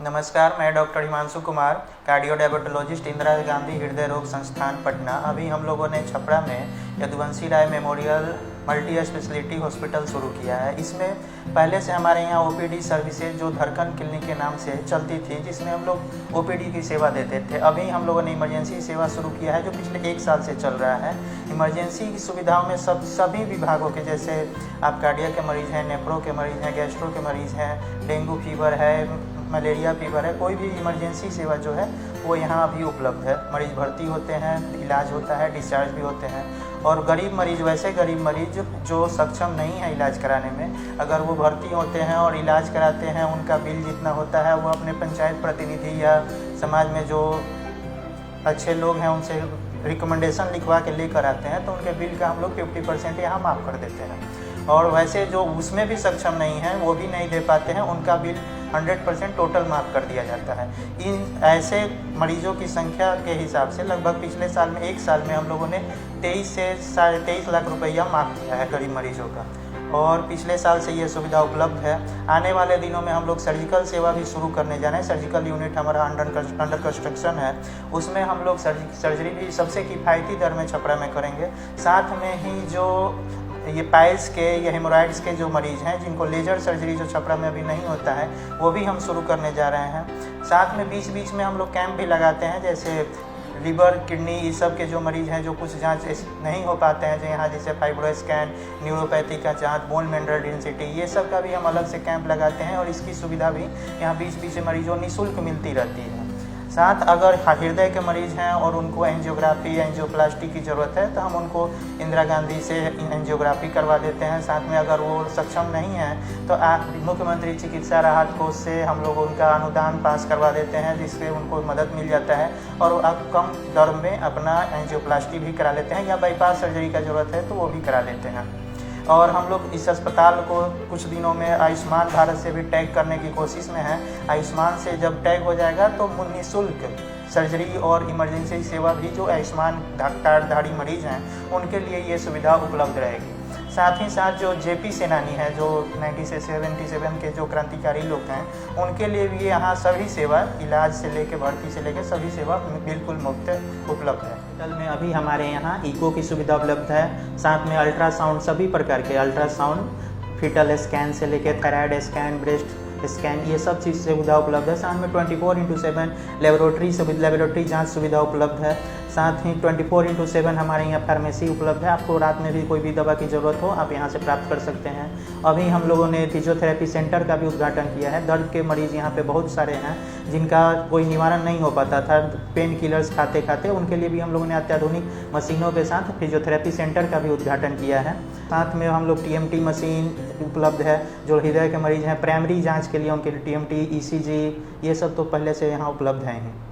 नमस्कार, मैं doctor Himanshu Kumar, cardio-diabetologist, Indira Gandhi हृदय रोग संस्थान पटना। अभी हम लोगों ने छपरा में यदुवंशी राय मेमोरियल मल्टी स्पेशलिटी हॉस्पिटल शुरू किया है। इसमें पहले से हमारे यहाँ ओपीडी सर्विसेज जो धड़कन क्लिनिक के नाम से चलती थी, जिसमें हम लोग ओपीडी की सेवा देते थे। अभी हम लोगों ने इमरजेंसी सेवा शुरू किया है, जो पिछले 1 साल से चल रहा है। इमरजेंसी की सुविधाओं में सभी विभागों के, जैसे आप कार्डियक के मरीज़ हैं, नेफ्रो के मरीज़ हैं, गैस्ट्रो के मरीज़ हैं, डेंगू फीवर है, मलेरिया फीवर है, कोई भी इमरजेंसी सेवा जो है वो यहाँ अभी उपलब्ध है। मरीज़ भर्ती होते हैं, इलाज होता है, डिस्चार्ज भी होते हैं। और गरीब मरीज़, वैसे गरीब मरीज़ जो सक्षम नहीं है इलाज कराने में, अगर वो भर्ती होते हैं और इलाज कराते हैं, उनका बिल जितना होता है वो अपने पंचायत प्रतिनिधि या समाज में जो अच्छे लोग हैं उनसे रिकमेंडेशन लिखवा के लेकर आते हैं, तो उनके बिल का हम लोग 50% यहाँ माफ़ कर देते हैं। और वैसे जो उसमें भी सक्षम नहीं है, वो भी नहीं दे पाते हैं, उनका बिल 100% टोटल माफ़ कर दिया जाता है। इन ऐसे मरीजों की संख्या के हिसाब से लगभग पिछले साल में 1 साल में हम लोगों ने 23 से 23.5 लाख रुपया माफ़ किया है गरीब मरीजों का। और पिछले साल से ये सुविधा उपलब्ध है। आने वाले दिनों में हम लोग सर्जिकल सेवा भी शुरू करने जा रहे हैं। सर्जिकल यूनिट हमारा अंडर कंस्ट्रक्शन है, उसमें हम लोग सर्जरी भी सबसे किफ़ायती दर में छपरा में करेंगे। साथ में ही जो ये पाइल्स के या हेमोराइड्स के जो मरीज़ हैं, जिनको लेजर सर्जरी जो छपरा में अभी नहीं होता है, वो भी हम शुरू करने जा रहे हैं। साथ में बीच बीच में हम लोग कैंप भी लगाते हैं, जैसे लिवर, किडनी, ये सब के जो मरीज़ हैं, जो कुछ जांच नहीं हो पाते हैं, जो यहाँ जैसे फाइब्रो स्कैन, न्यूरोपैथी का जांच, बोन मिनरल डेंसिटी, ये सब का भी हम अलग से कैंप लगाते हैं। और इसकी सुविधा भी यहाँ बीच बीच में मरीजों निःशुल्क मिलती रहती है। साथ अगर हृदय के मरीज़ हैं और उनको एंजियोग्राफी, एंजियोप्लास्टी की ज़रूरत है, तो हम उनको इंदिरा गांधी से एंजियोग्राफी करवा देते हैं। साथ में अगर वो सक्षम नहीं है तो मुख्यमंत्री चिकित्सा राहत कोष से हम लोग उनका अनुदान पास करवा देते हैं, जिससे उनको मदद मिल जाता है और अब कम दर में अपना एंजियोप्लास्टी भी करा लेते हैं, या बाईपास सर्जरी का ज़रूरत है तो वो भी करा लेते हैं। और हम लोग इस अस्पताल को कुछ दिनों में आयुष्मान भारत से भी टैग करने की कोशिश में है। आयुष्मान से जब टैग हो जाएगा तो निःशुल्क सर्जरी और इमरजेंसी सेवा भी जो आयुष्मान कार्डधारी मरीज़ हैं उनके लिए ये सुविधा उपलब्ध रहेगी। साथ ही साथ जो जेपी सेनानी है, जो 1977 के जो क्रांतिकारी लोग हैं, उनके लिए भी यहाँ सभी सेवा, इलाज से लेकर भर्ती से लेकर सभी सेवा बिल्कुल मुफ्त उपलब्ध है। हॉस्पिटल में अभी हमारे यहाँ इको की सुविधा उपलब्ध है। साथ में अल्ट्रासाउंड, सभी प्रकार के अल्ट्रासाउंड, फीटल स्कैन से लेकर थायराइड स्कैन, ब्रेस्ट स्कैन, ये सब चीज़ सुविधा उपलब्ध है। साथ में 24/7 लेबोरेटरी जांच सुविधा उपलब्ध है। साथ ही 24/7 हमारे यहाँ फार्मेसी उपलब्ध है। आपको रात में भी कोई भी दवा की ज़रूरत हो, आप यहाँ से प्राप्त कर सकते हैं। अभी हम लोगों ने फिजियोथेरेपी सेंटर का भी उद्घाटन किया है। दर्द के मरीज़ यहाँ पे बहुत सारे हैं जिनका कोई निवारण नहीं हो पाता था पेन किलर्स खाते खाते, उनके लिए भी हम लोगों ने अत्याधुनिक मशीनों के साथ फिजियोथेरेपी सेंटर का भी उद्घाटन किया है। साथ में हम लोग TMT मशीन उपलब्ध है, जो हृदय के मरीज़ हैं प्राइमरी जाँच के लिए, उनके लिए TMT, ECG, ये सब तो पहले से यहाँ उपलब्ध हैं ही।